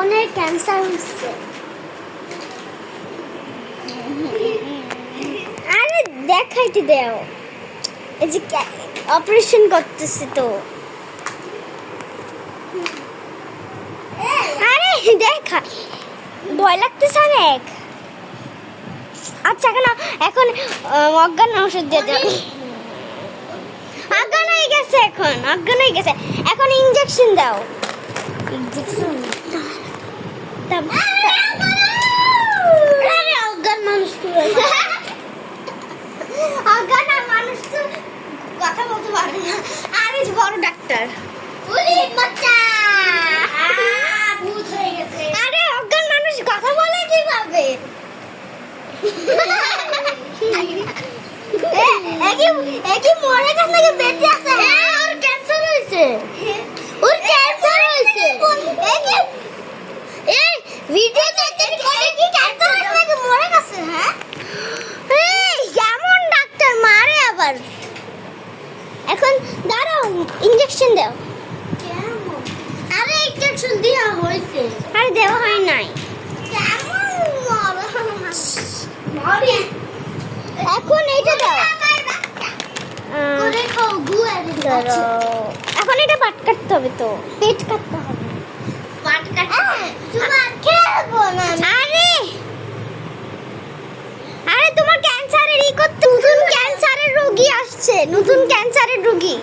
বোনের ক্যান্সার হচ্ছে। আরে দেখাইতে দাও, এই যে অপারেশন করতেছে তো। আরে দেখা, ভয় লাগতেছে অনেক। আচ্ছা এখন অজ্ঞান ওষুধ দিয়ে দাও। অজ্ঞান হয়ে গেছে, এখন ইনজেকশন দাও। ইনজেকশন অজ্ঞান মানুষ তো কথা বলতে পারে না। আর এই বড় ডাক্তার আরে অজ্ঞান মানুষ কথা বলে কিভাবে? একই মরে গেছে নাকি বেঁচে আছে? ওর ক্যান্সার হয়েছে, এই ভিডিওতে কি ক্যান্সার হয়েছে নাকি মরে গেছে? হ্যাঁ, এই কেমন ডাক্তার মারে আবার। এখন দাঁড়াও, ইনজেকশন দাও। আরে ইনজেকশন দেওয়া হয়েছে। আরে দেওয়া হয় নাই। এখন এইটা দাও। এখন এটা পাট কাটতে হবে, তো পেট কাটতে হবে। আরে তোমার ক্যান্সারের করতে, নতুন ক্যান্সারের রোগী আসছে, নতুন ক্যান্সারের রোগী।